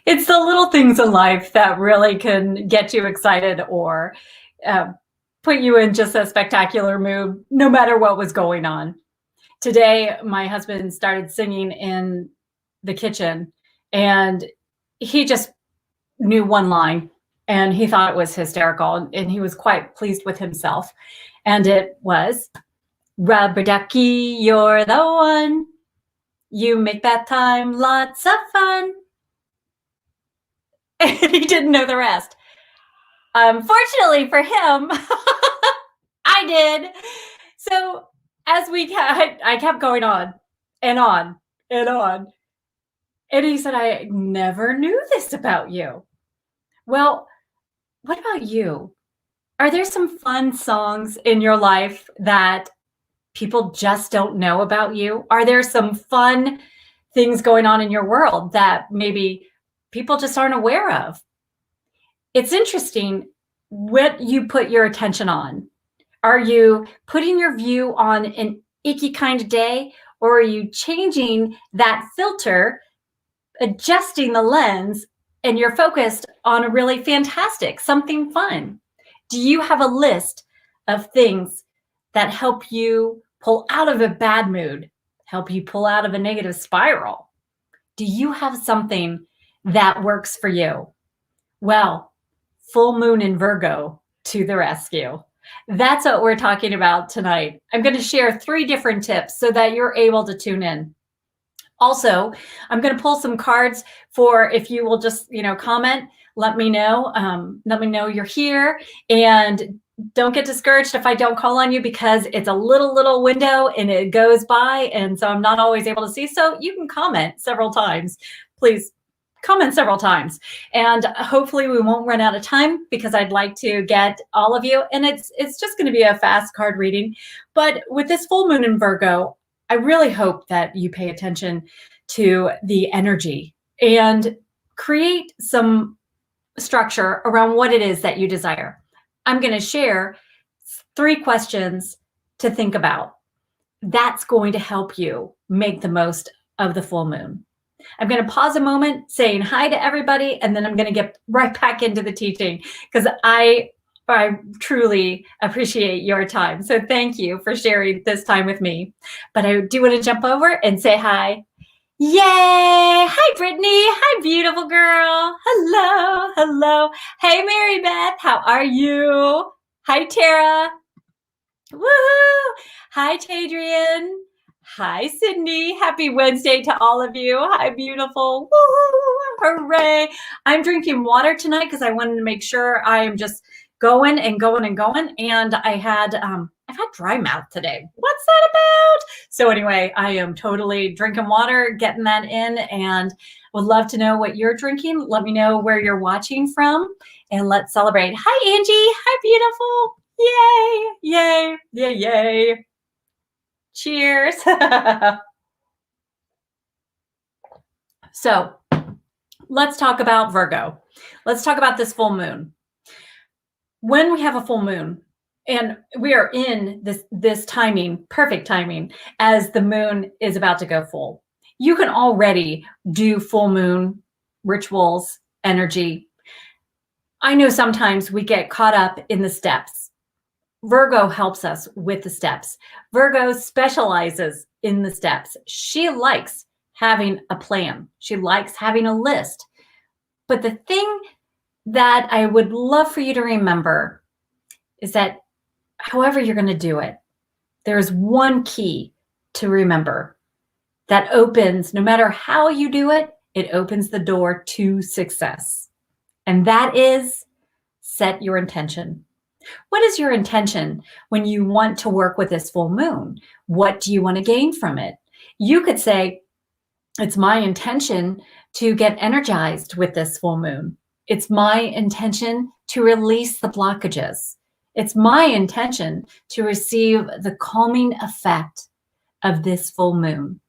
It's the little things in life that really can get you excited or uh, put you in just a spectacular mood, no matter what was going on. Today, my husband started singing in the kitchen, and he just knew one line, and he thought it was hysterical, and he was quite pleased with himself. And it was, "Rubber ducky, you're the one. You make that time lots of fun." And he didn't know the rest. Fortunately for him, I did. So as I kept going on and on and on. And he said, "I never knew this about you." Well, what about you? Are there some fun songs in your life that people just don't know about you? Are there some fun things going on in your world that maybe people just aren't aware of? It's interesting what you put your attention on. Are you putting your view on an icky kind of day, or are you changing that filter, adjusting the lens, and you're focused on a really fantastic, something fun? Do you have a list of things that help you pull out of a bad mood, help you pull out of a negative spiral? Do you have something that works for you? Well, full moon in Virgo to the rescue. That's what we're talking about tonight. I'm going to share 3 different tips so that you're able to tune in. Also, I'm going to pull some cards for if you will just, comment, let me know. Let me know you're here, and don't get discouraged if I don't call on you, because it's a little window and it goes by. And so I'm not always able to see. So you can comment several times. Please comment several times, and hopefully we won't run out of time, because I'd like to get all of you. And it's just going to be a fast card reading. But with this full moon in Virgo, I really hope that you pay attention to the energy and create some structure around what it is that you desire. I'm going to share 3 questions to think about. That's going to help you make the most of the full moon. I'm going to pause a moment saying hi to everybody, and then I'm going to get right back into the teaching, because I truly appreciate your time. So thank you for sharing this time with me. But I do want to jump over and say hi. Yay! Hi, Brittany. Hi, beautiful girl. Hello. Hello. Hey, Mary Beth. How are you? Hi, Tara. Woohoo! Hi, Tadrian. Hi, Sydney. Happy Wednesday to all of you. Hi, beautiful. Woohoo! Hooray! I'm drinking water tonight because I wanted to make sure I am just going and going and going. And I've had dry mouth today. What's that about? So anyway, I am totally drinking water, getting that in, and would love to know what you're drinking. Let me know where you're watching from, and let's celebrate. Hi, Angie. Hi, beautiful. Yay, yay, yay, yay. Cheers. So let's talk about Virgo. Let's talk about this full moon. When we have a full moon, and we are in this timing, perfect timing, as the moon is about to go full, you can already do full moon rituals, energy. I know sometimes we get caught up in the steps. Virgo helps us with the steps. Virgo specializes in the steps. She likes having a plan. She likes having a list. But the thing that I would love for you to remember is that however you're going to do it, there's one key to remember that opens, no matter how you do it, it opens the door to success. And that is, set your intention. What is your intention when you want to work with this full moon? What do you want to gain from it? You could say, it's my intention to get energized with this full moon. It's my intention to release the blockages. It's my intention to receive the calming effect of this full moon.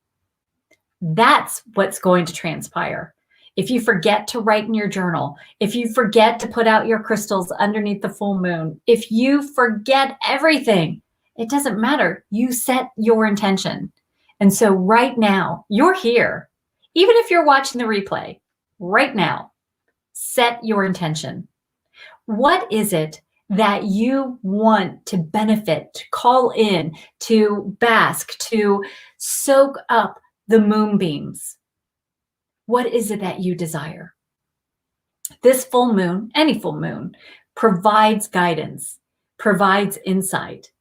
That's what's going to transpire. If you forget to write in your journal, if you forget to put out your crystals underneath the full moon, if you forget everything, it doesn't matter. You set your intention. And so right now, you're here. Even if you're watching the replay right now, set your intention. What is it that you want to benefit, to call in, to bask, to soak up the moonbeams? What is it that you desire? This full moon, any full moon, provides guidance, provides insight,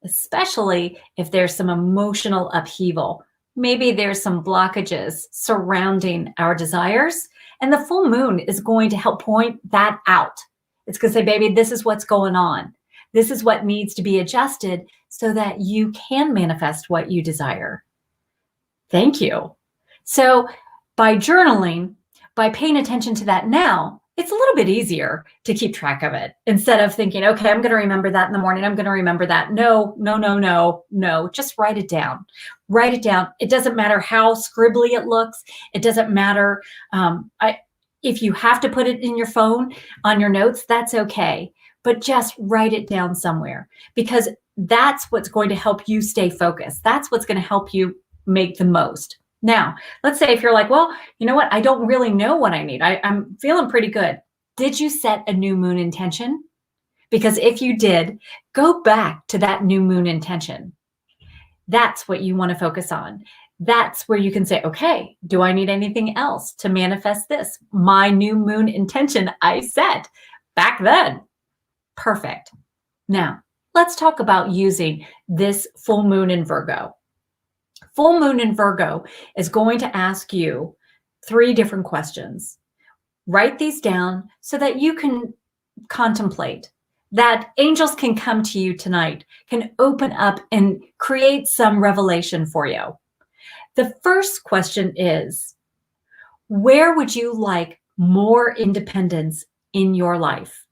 especially if there's some emotional upheaval. Maybe there's some blockages surrounding our desires, and the full moon is going to help point that out. It's going to say, baby, this is what's going on. This is what needs to be adjusted so that you can manifest what you desire. Thank you. So by journaling, by paying attention to that now, it's a little bit easier to keep track of it instead of thinking, okay, I'm going to remember that in the morning. I'm going to remember that. No. Just write it down. Write it down. It doesn't matter how scribbly it looks. It doesn't matter. If you have to put it in your phone on your notes, that's okay. But just write it down somewhere, because that's what's going to help you stay focused. That's what's going to help you make the most. Now, let's say if you're like, well, you know what? I don't really know what I need. I'm feeling pretty good. Did you set a new moon intention? Because if you did, go back to that new moon intention. That's what you want to focus on. That's where you can say, okay, do I need anything else to manifest this? My new moon intention I set back then. Perfect. Now, let's talk about using this full moon in Virgo. Full moon in Virgo is going to ask you 3 different questions. Write these down so that you can contemplate, that angels can come to you tonight, can open up and create some revelation for you. The first question is, where would you like more independence in your life?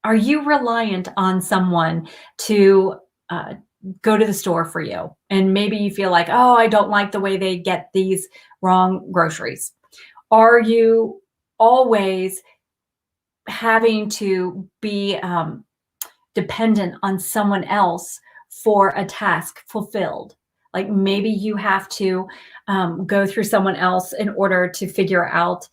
Are you reliant on someone to go to the store for you? And maybe you feel like, oh, I don't like the way they get these wrong groceries. Are you always having to be dependent on someone else for a task fulfilled? Like maybe you have to go through someone else in order to figure out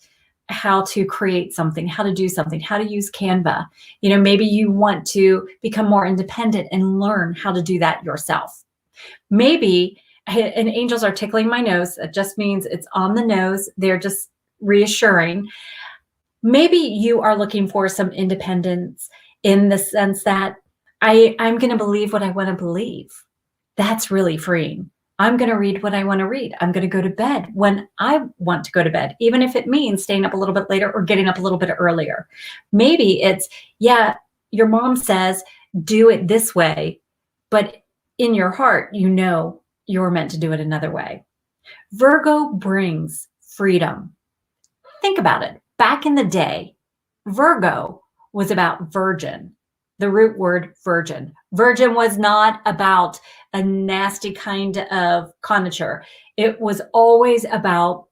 how to create something, how to do something, how to use Canva. Maybe you want to become more independent and learn how to do that yourself. Maybe, and angels are tickling my nose. It just means it's on the nose. They're just reassuring. Maybe you are looking for some independence in the sense that I'm going to believe what I want to believe. That's really freeing. I'm going to read what I want to read. I'm going to go to bed when I want to go to bed, even if it means staying up a little bit later or getting up a little bit earlier. Maybe it's, yeah, your mom says, do it this way, but in your heart, you're meant to do it another way. Virgo brings freedom. Think about it. Back in the day, Virgo was about virgin. The root word virgin. Virgin was not about a nasty kind of conature. It was always about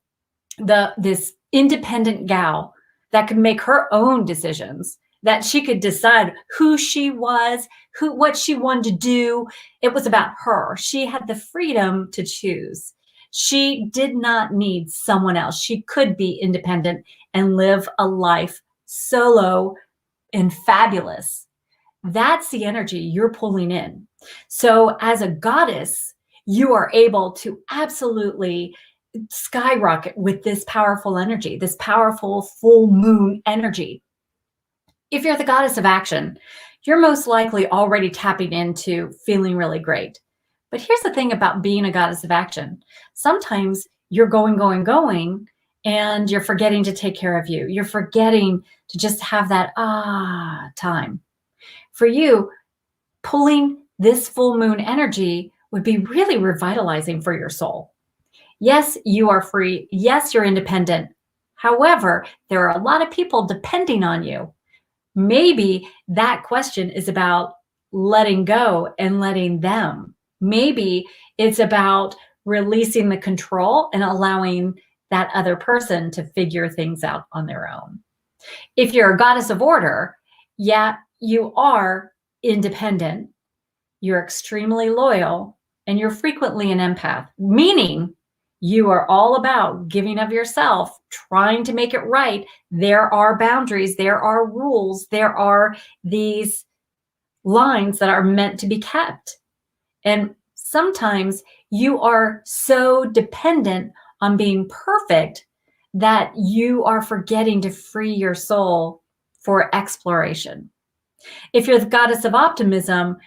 this independent gal that could make her own decisions, that she could decide who she was, what she wanted to do. It was about her. She had the freedom to choose. She did not need someone else. She could be independent and live a life solo and fabulous. That's the energy you're pulling in. So as a goddess, you are able to absolutely skyrocket with this powerful energy, this powerful full moon energy. If you're the goddess of action, you're most likely already tapping into feeling really great. But here's the thing about being a goddess of action. Sometimes you're going, and you're forgetting to take care of you. You're forgetting to just have that time. For you, pulling this full moon energy would be really revitalizing for your soul. Yes, you are free. Yes, you're independent. However, there are a lot of people depending on you. Maybe that question is about letting go and letting them. Maybe it's about releasing the control and allowing that other person to figure things out on their own. If you're a goddess of order, yeah, you are independent, you're extremely loyal, and you're frequently an empath, meaning You are all about giving of yourself, trying to make it right. There are boundaries, there are rules, there are these lines that are meant to be kept. And sometimes you are so dependent on being perfect that you are forgetting to free your soul for exploration. If you're the goddess of optimism,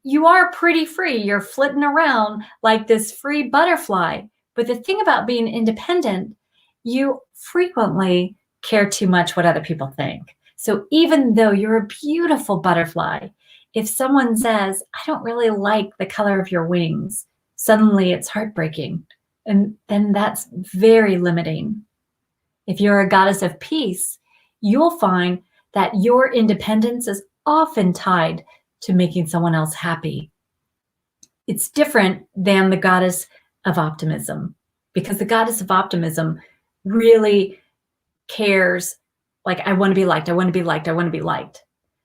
you are pretty free. You're flitting around like this free butterfly. But the thing about being independent, you frequently care too much what other people think. So even though you're a beautiful butterfly, if someone says, I don't really like the color of your wings, suddenly it's heartbreaking. And then that's very limiting. If you're a goddess of peace, you'll find that your independence is often tied to making someone else happy. It's different than the goddess of optimism, because the goddess of optimism really cares, like, I want to be liked, I want to be liked, I want to be liked.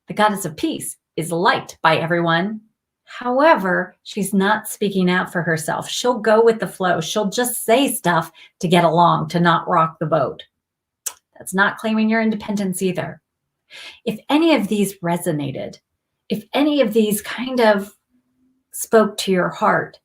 The goddess of peace is liked by everyone. However, she's not speaking out for herself. She'll go with the flow. She'll just say stuff to get along, to not rock the boat. That's not claiming your independence either. If any of these resonated, if any of these kind of spoke to your heart,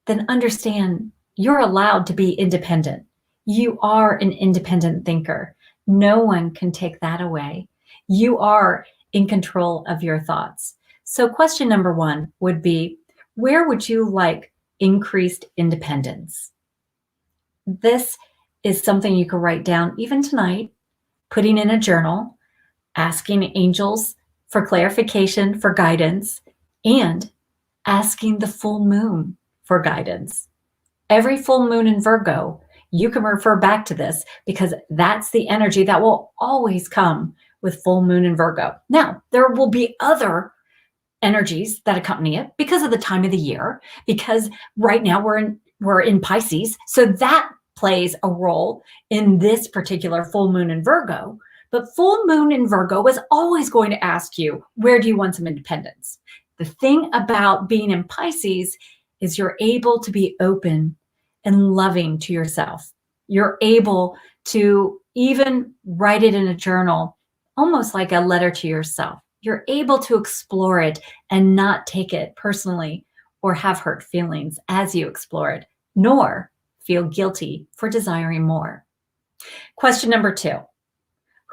then understand you're allowed to be independent. You are an independent thinker. No one can take that away. You are in control of your thoughts. So question number 1 would be, where would you like increased independence? This is something you can write down even tonight, putting in a journal, asking angels for clarification, for guidance, and asking the full moon for guidance. Every full moon in Virgo, you can refer back to this, because that's the energy that will always come with full moon in Virgo. Now, there will be other energies that accompany it because of the time of the year, because right now we're in Pisces, so that plays a role in this particular full moon in Virgo. But full moon in Virgo is always going to ask you, where do you want some independence? The thing about being in Pisces is you're able to be open and loving to yourself. You're able to even write it in a journal, almost like a letter to yourself. You're able to explore it and not take it personally or have hurt feelings as you explore it, nor feel guilty for desiring more. Question number 2.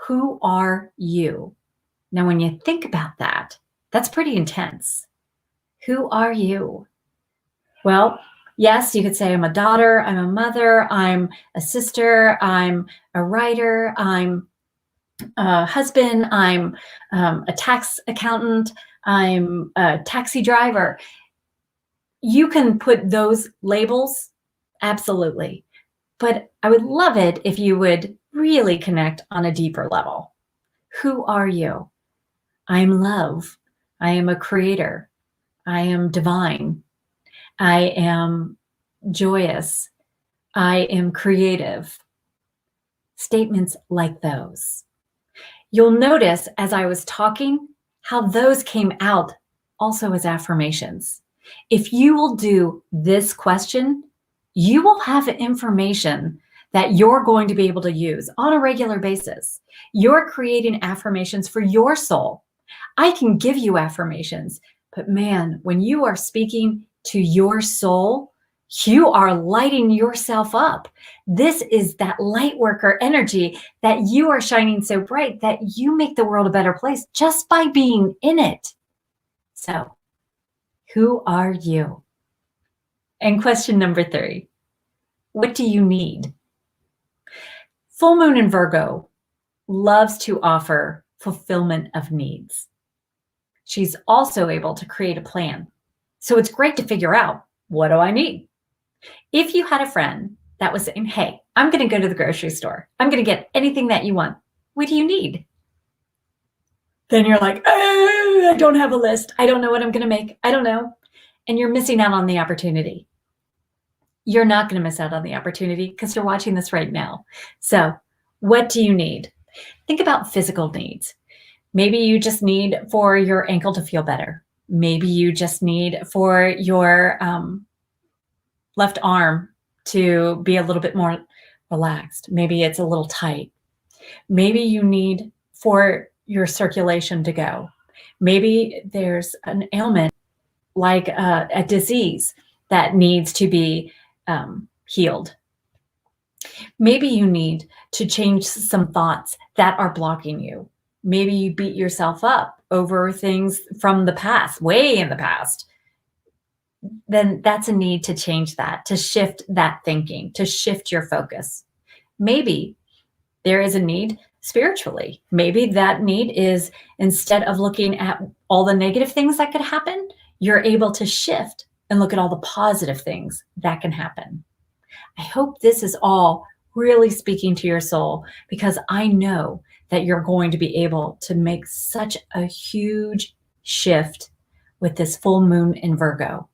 Who are you? Now, when you think about that, that's pretty intense. Who are you? Well, yes, you could say I'm a daughter, I'm a mother, I'm a sister, I'm a writer, I'm a husband, I'm a tax accountant, I'm a taxi driver. You can put those labels, absolutely. But I would love it if you would really connect on a deeper level. Who are you? I am love. I am a creator. I am divine. I am joyous. I am creative. Statements like those. You'll notice as I was talking how those came out also as affirmations. If you will do this question, you will have information that you're going to be able to use on a regular basis. You're creating affirmations for your soul. I can give you affirmations, but man, when you are speaking to your soul, you are lighting yourself up. This is that light worker energy that you are shining so bright that you make the world a better place just by being in it. So, who are you? And question number 3, what do you need? Full moon in Virgo loves to offer fulfillment of needs. She's also able to create a plan. So it's great to figure out, what do I need? If you had a friend that was saying, hey, I'm going to go to the grocery store. I'm going to get anything that you want. What do you need? Then you're like, oh, I don't have a list. I don't know what I'm going to make. I don't know. And you're missing out on the opportunity. You're not going to miss out on the opportunity because you're watching this right now. So what do you need? Think about physical needs. Maybe you just need for your ankle to feel better. Maybe you just need for your left arm to be a little bit more relaxed. Maybe it's a little tight. Maybe you need for your circulation to go. Maybe there's an ailment like a disease that needs to be healed. Maybe you need to change some thoughts that are blocking you. Maybe you beat yourself up over things from the past, way in the past. Then that's a need to change that, to shift that thinking, to shift your focus. Maybe there is a need spiritually. Maybe that need is, instead of looking at all the negative things that could happen, you're able to shift and look at all the positive things that can happen. I hope this is all really speaking to your soul, because I know that you're going to be able to make such a huge shift with this full moon in Virgo.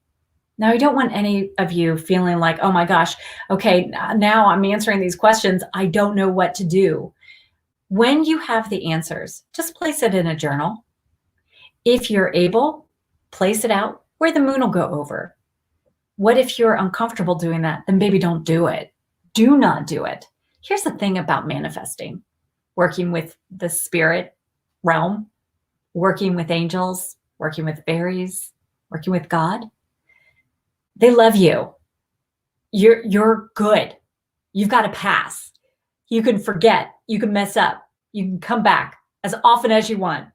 Now, I don't want any of you feeling like, oh my gosh, okay, now I'm answering these questions. I don't know what to do. When you have the answers, just place it in a journal. If you're able, place it out where the moon will go over. What if you're uncomfortable doing that? Then maybe don't do it. Do not do it. Here's the thing about manifesting, working with the spirit realm, working with angels, working with fairies, working with God. They love you. You're good. You've got a pass. You can forget. You can mess up. You can come back as often as you want.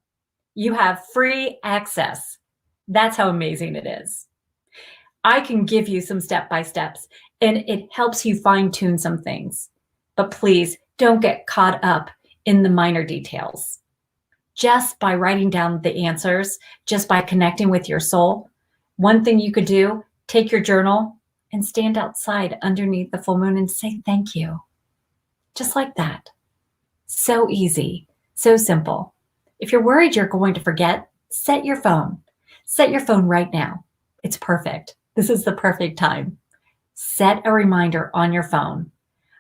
You have free access. That's how amazing it is. I can give you some step-by-steps, and it helps you fine-tune some things. But please don't get caught up in the minor details. Just by writing down the answers, just by connecting with your soul, one thing you could do, take your journal and stand outside underneath the full moon and say thank you. Just like that. So easy, so simple. If you're worried you're going to forget, set your phone. Set your phone right now. It's perfect. This is the perfect time. Set a reminder on your phone.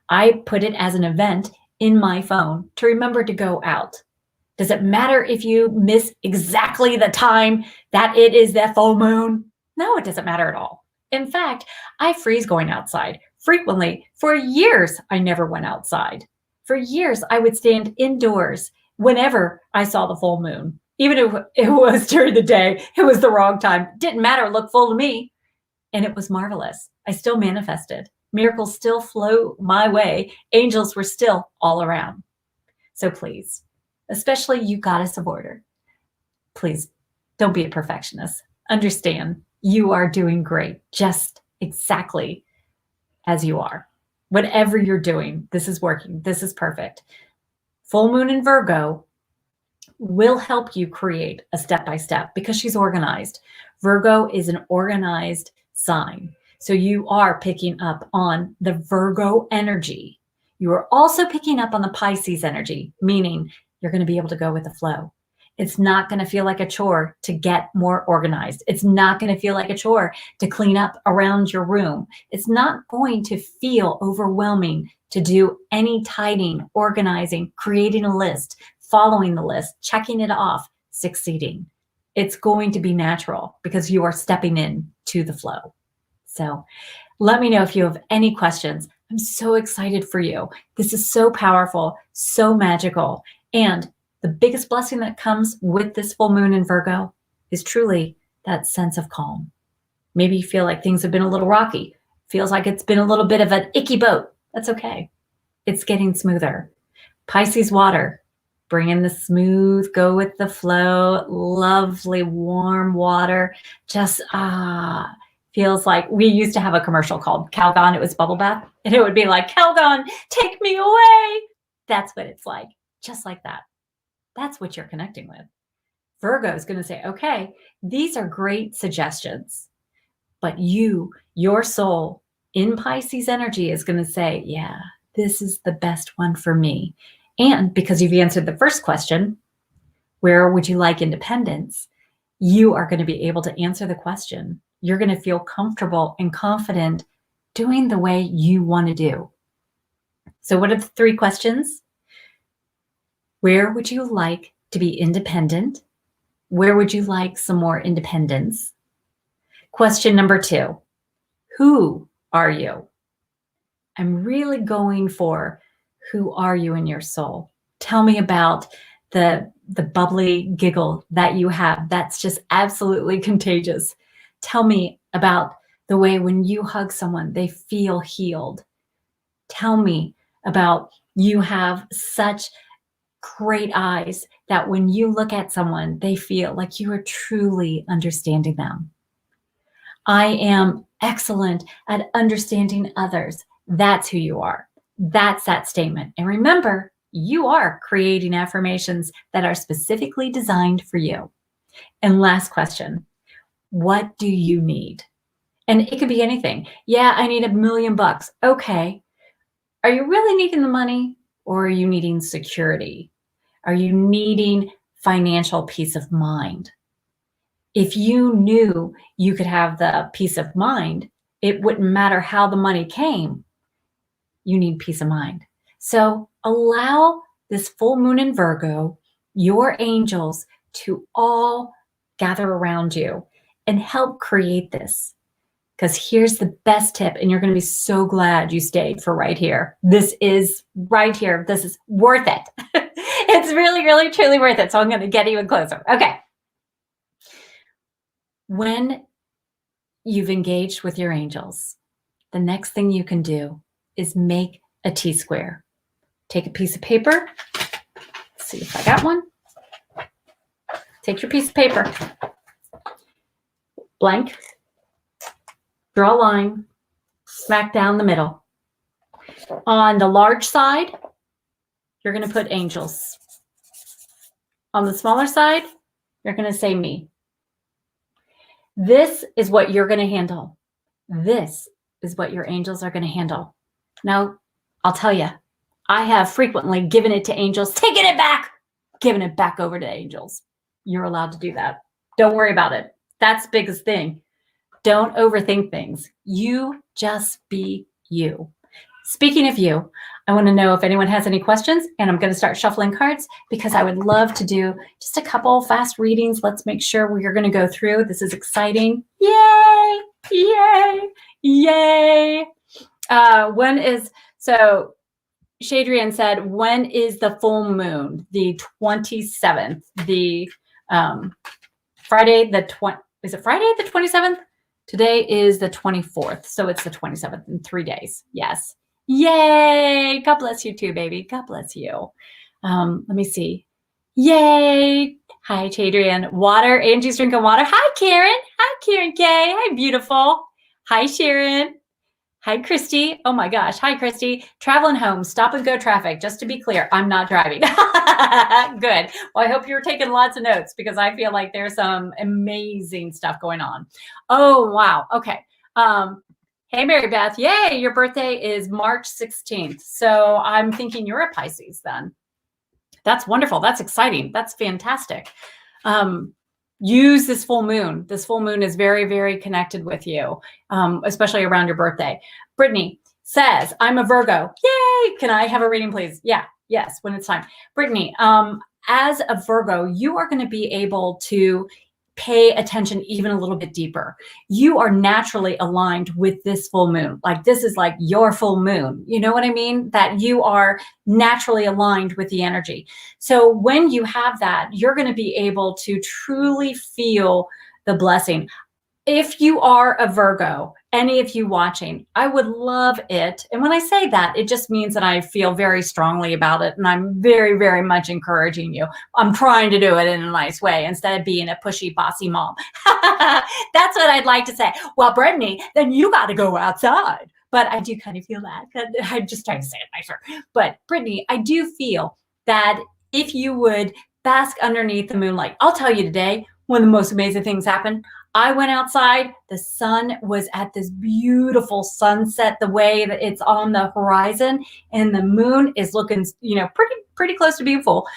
I put it as an event in my phone to remember to go out. Does it matter if you miss exactly the time that it is the full moon? No, it doesn't matter at all. In fact, I freeze going outside frequently. For years, I never went outside. For years, I would stand indoors whenever I saw the full moon. Even if it was during the day, it was the wrong time. Didn't matter, it looked full to me. And it was marvelous. I still manifested. Miracles still flow my way. Angels were still all around. So please, especially you goddess of order, please don't be a perfectionist. Understand you are doing great, just exactly as you are. Whatever you're doing, this is working. This is perfect. Full moon in Virgo will help you create a step-by-step because she's organized. Virgo is an organized sign. So you are picking up on the Virgo energy. You are also picking up on the Pisces energy, meaning you're going to be able to go with the flow. It's not going to feel like a chore to get more organized. It's not going to feel like a chore to clean up around your room. It's not going to feel overwhelming to do any tidying, organizing, creating a list, following the list, checking it off, succeeding. It's going to be natural because you are stepping in to the flow. So let me know if you have any questions. I'm so excited for you. This is so powerful, so magical. And the biggest blessing that comes with this full moon in Virgo is truly that sense of calm. Maybe you feel like things have been a little rocky. Feels like it's been a little bit of an icky boat. That's okay. It's getting smoother. Pisces water, bring in the smooth, go with the flow, lovely warm water. Just feels like we used to have a commercial called Calgon. It was bubble bath. And it would be like, Calgon, take me away. That's what it's like. Just like that. That's what you're connecting with. Virgo is going to say, okay, these are great suggestions. But your soul in Pisces energy is going to say, yeah, this is the best one for me. And because you've answered the first question, where would you like independence? You are going to be able to answer the question. You're going to feel comfortable and confident doing the way you want to do. So what are the three questions? Where would you like to be independent? Where would you like some more independence? Question number 2, who are you? I'm really going for, who are you in your soul? Tell me about the bubbly giggle that you have that's just absolutely contagious. Tell me about the way when you hug someone, they feel healed. Tell me about, you have such great eyes that when you look at someone, they feel like you are truly understanding them. I am excellent at understanding others. That's who you are. That's that statement. And remember, you are creating affirmations that are specifically designed for you. And last question, what do you need? And it could be anything. Yeah, I need $1 million. Okay. Are you really needing the money, or are you needing security? Are you needing financial peace of mind? If you knew you could have the peace of mind, it wouldn't matter how the money came. You need peace of mind. So allow this full moon in Virgo, your angels, to all gather around you and help create this. Because here's the best tip, and you're going to be so glad you stayed for right here. This is right here. This is worth it. It's really, really, truly worth it. So I'm going to get even closer. Okay. When you've engaged with your angels, the next thing you can do is make a T-square. Take a piece of paper. Let's see if I got one. Take your piece of paper. Blank. Draw a line. Smack down the middle. On the large side, you're going to put angels. On the smaller side, you're going to say me. This is what you're going to handle. This is what your angels are going to handle. Now, I'll tell you, I have frequently given it to angels, taken it back, given it back over to angels. You're allowed to do that. Don't worry about it. That's the biggest thing. Don't overthink things. You just be you. Speaking of you, I want to know if anyone has any questions, and I'm going to start shuffling cards because I would love to do just a couple fast readings. Let's make sure we're going to go through. This is exciting. Yay! Yay! Yay! So Shadrian said, when is the full moon? The 27th. The Friday the 20th. Is it Friday the 27th? Today is the 24th. So it's the 27th in 3 days. Yes. Yay. God bless you too, baby. God bless you. Let me see. Yay. Hi, Chadrian. Water. Angie's drinking water. Hi, Karen. Hi, Karen K. Hi, beautiful. Hi, Sharon. Hi, Christy. Oh my gosh. Hi, Christy. Traveling home. Stop and go traffic. Just to be clear, I'm not driving. Good. Well, I hope you're taking lots of notes because I feel like there's some amazing stuff going on. Oh, wow. Okay. Hey, Mary Beth. Yay. Your birthday is March 16th. So I'm thinking you're a Pisces then. That's wonderful. That's exciting. That's fantastic. Use this full moon. This full moon is very, very connected with you, especially around your birthday. Brittany says, I'm a Virgo. Yay! Can I have a reading, please? Yeah. Yes, when it's time. Brittany, as a Virgo, you are going to be able to pay attention even a little bit deeper. You are naturally aligned with this full moon. Like this is like your full moon. You know what I mean? That you are naturally aligned with the energy. So when you have that, you're going to be able to truly feel the blessing. If you are a Virgo, any of you watching, I would love it. And when I say that, it just means that I feel very strongly about it. And I'm very, very much encouraging you. I'm trying to do it in a nice way instead of being a pushy, bossy mom. That's what I'd like to say. Well, Brittany, then you got to go outside. But I do kind of feel that. I'm just trying to say it nicer. But Brittany, I do feel that if you would bask underneath the moonlight, I'll tell you today, one of the most amazing things happened. I went outside, the sun was at this beautiful sunset, the way that it's on the horizon, and the moon is looking, pretty close to being full.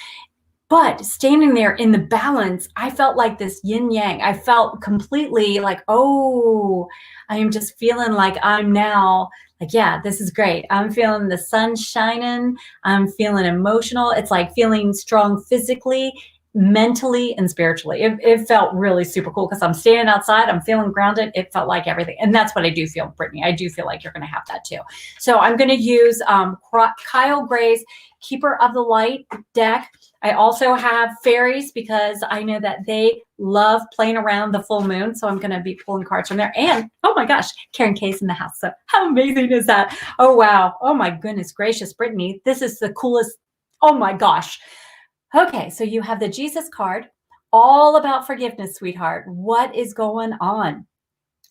But standing there in the balance, I felt like this yin yang. I felt completely like, oh, I am just feeling like I'm now like, yeah, this is great. I'm feeling the sun shining. I'm feeling emotional. It's like feeling strong physically, mentally and spiritually. It felt really super cool because I'm standing outside, I'm feeling grounded. It felt like everything. And that's what I do feel, Brittany. I do feel like you're going to have that too. So I'm going to use Kyle Gray's Keeper of the Light deck. I also have Fairies because I know that they love playing around the full moon. So I'm going to be pulling cards from there. And oh my gosh, Karen Kay's in the house. So how amazing is that? Oh, wow. Oh my goodness gracious, Brittany. This is the coolest. Oh my gosh. Okay, so you have the Jesus card, all about forgiveness, sweetheart. What is going on?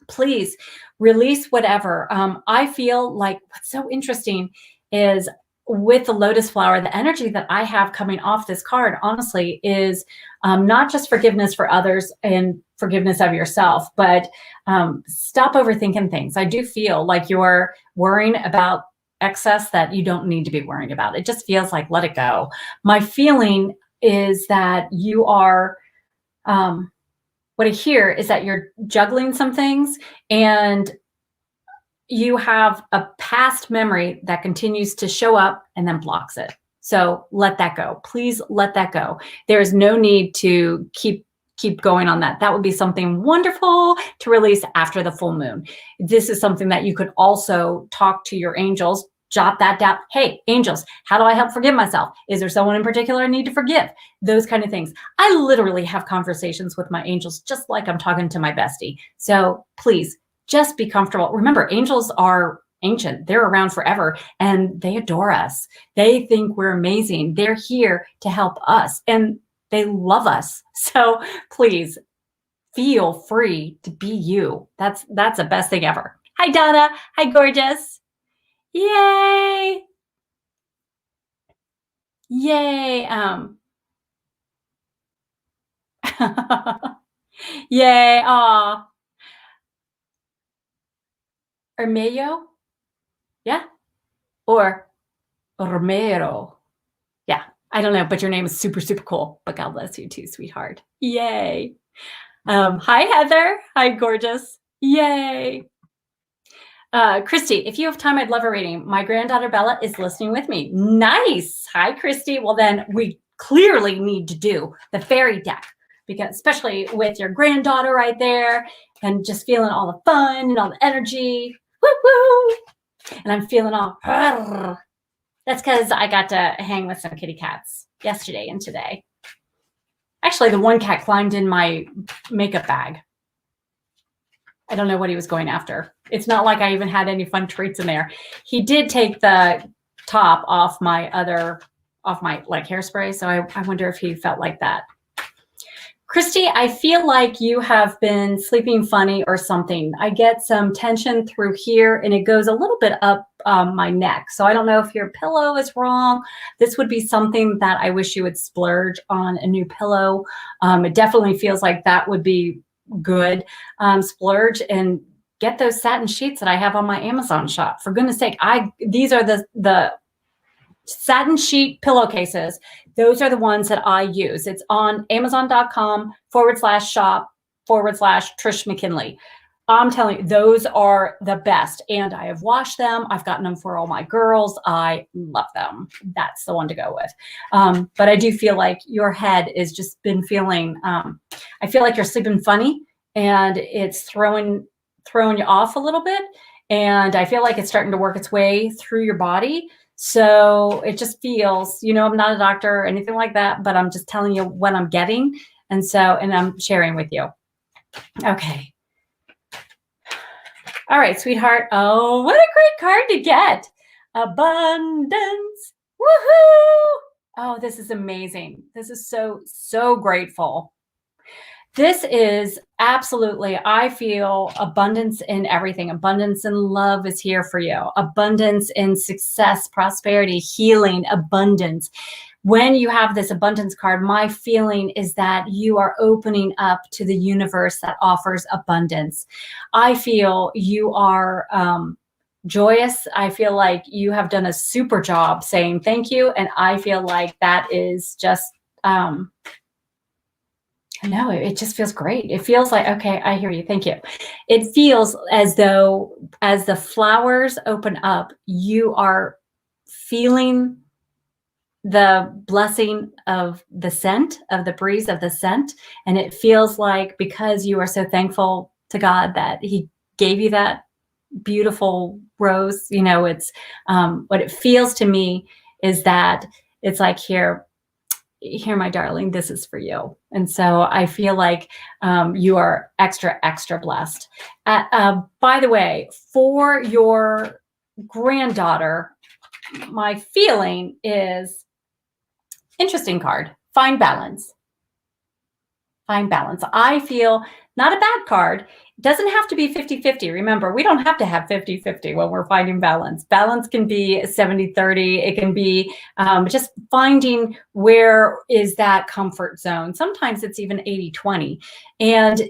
Please release whatever. I feel like what's so interesting is with the lotus flower, the energy that I have coming off this card, honestly, is not just forgiveness for others and forgiveness of yourself, but stop overthinking things. I do feel like you're worrying about excess that you don't need to be worrying about. It just feels like let it go. My feeling is that you are, what I hear is that you're juggling some things and you have a past memory that continues to show up and then blocks it. So let that go. Please let that go. There is no need to keep going on that. That would be something wonderful to release after the full moon. This is something that you could also talk to your angels, jot that down. Hey, angels, how do I help forgive myself? Is there someone in particular I need to forgive? Those kind of things. I literally have conversations with my angels just like I'm talking to my bestie. So please just be comfortable. Remember, angels are ancient. They're around forever and they adore us. They think we're amazing. They're here to help us and they love us. So please feel free to be you. That's the best thing ever. Hi, Donna. Hi, gorgeous. Yay. Yay. Yay. Aw. Armello? Yeah. Or Romero. Yeah. I don't know, but your name is super, super cool. But God bless you too, sweetheart. Yay. Hi, Heather. Hi, gorgeous. Yay. Christy, if you have time, I'd love a reading. My granddaughter Bella is listening with me. Nice. Hi, Christy. Well, then we clearly need to do the fairy deck because especially with your granddaughter right there and just feeling all the fun and all the energy. Woo-woo. And I'm feeling all, that's because I got to hang with some kitty cats yesterday and today. Actually, the one cat climbed in my makeup bag. I don't know what he was going after. It's not like I even had any fun treats in there. He did take the top off my like hairspray. So I wonder if he felt like that. Christy, I feel like you have been sleeping funny or something. I get some tension through here and it goes a little bit up my neck. So I don't know if your pillow is wrong. This would be something that I wish you would splurge on a new pillow. It definitely feels like that would be good. Splurge and get those satin sheets that I have on my Amazon shop. For goodness sake, these are the satin sheet pillowcases. Those are the ones that I use. It's on Amazon.com/shop/Trish McKinley. I'm telling you, those are the best. And I have washed them. I've gotten them for all my girls. I love them. That's the one to go with. But I do feel like your head has just been feeling, I feel like you're sleeping funny and it's throwing you off a little bit. And I feel like it's starting to work its way through your body. So it just feels, I'm not a doctor or anything like that, but I'm just telling you what I'm getting. And I'm sharing with you. Okay. All right, sweetheart. Oh, what a great card to get. Abundance. Woohoo. Oh, this is amazing. This is so grateful. This is absolutely, I feel abundance in everything. Abundance in love is here for you. Abundance in success, prosperity, healing, abundance. When you have this abundance card, my feeling is that you are opening up to the universe that offers abundance. I feel you are joyous. I feel like you have done a super job saying thank you. And I feel like that is just, no, it just feels great. It feels like, okay, I hear you. Thank you. It feels as though as the flowers open up, you are feeling the blessing of the scent, of the breeze of the scent. And it feels like, because you are so thankful to God that he gave you that beautiful rose, it's what it feels to me is that it's like, here, my darling, this is for you. And so I feel like you are extra, extra blessed. By the way, for your granddaughter, my feeling is, interesting card, find balance. Find balance. I feel not a bad card. It doesn't have to be 50-50. Remember, we don't have to have 50-50 when we're finding balance. Balance can be 70-30. It can be just finding where is that comfort zone. Sometimes it's even 80-20. And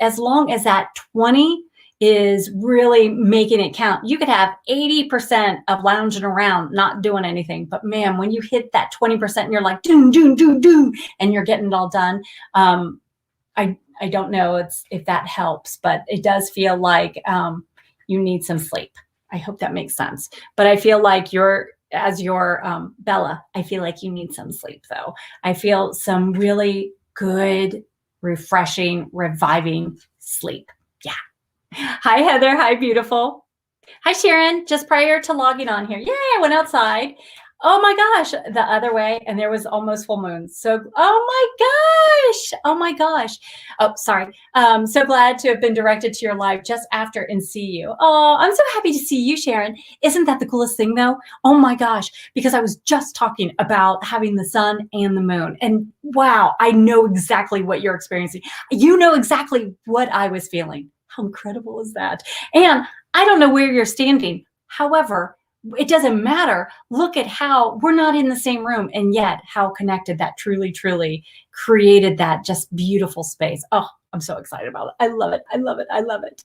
as long as that 20 is really making it count, you could have 80% of lounging around, not doing anything. But man, when you hit that 20% and you're like, doom, doom, doom, doom, and you're getting it all done, I don't know if that helps, but it does feel like you need some sleep. I hope that makes sense. But I feel like as your Bella, I feel like you need some sleep, though. I feel some really good, refreshing, reviving sleep. Yeah. Hi, Heather. Hi, beautiful. Hi, Sharon. Just prior to logging on here. Yay, I went outside. Oh my gosh, the other way, and there was almost full moon. So, oh my gosh. Oh, sorry. So glad to have been directed to your live just after and see you. Oh, I'm so happy to see you, Sharon. Isn't that the coolest thing, though? Oh my gosh, because I was just talking about having the sun and the moon, and wow, I know exactly what you're experiencing. You know exactly what I was feeling. How incredible is that? And I don't know where you're standing. However, it doesn't matter. Look at how we're not in the same room, and yet how connected that truly, truly created that just beautiful space. Oh, I'm so excited about it. I love it. I love it. I love it.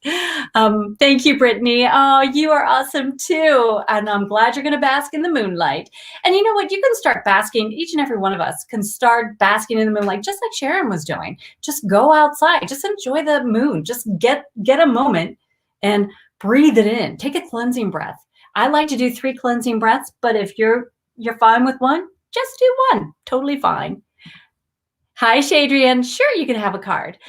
Thank you, Brittany. Oh, you are awesome too. And I'm glad you're going to bask in the moonlight. And you know what? You can start basking. Each and every one of us can start basking in the moonlight, just like Sharon was doing. Just go outside. Just enjoy the moon. Just get a moment and breathe it in. Take a cleansing breath. I like to do 3 cleansing breaths, but if you're fine with one, just do one. Totally fine. Hi, Shadrian. Sure, you can have a card.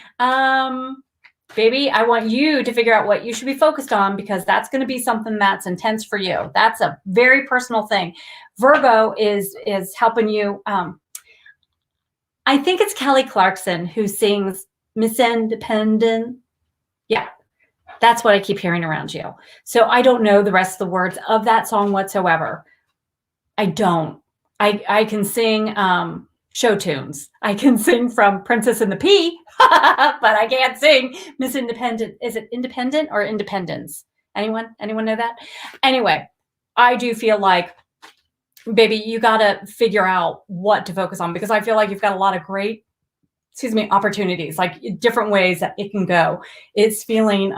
Baby, I want you to figure out what you should be focused on, because that's going to be something that's intense for you. That's a very personal thing. Virgo is helping you. I think it's Kelly Clarkson who sings Miss Independent. Yeah. That's what I keep hearing around you. So I don't know the rest of the words of that song whatsoever. I don't. I can sing show tunes. I can sing from Princess and the Pea, but I can't sing Miss Independent. Is it Independent or Independence? Anyone know that? Anyway, I do feel like, baby, you got to figure out what to focus on, because I feel like you've got a lot of great, opportunities, like different ways that it can go. It's feeling,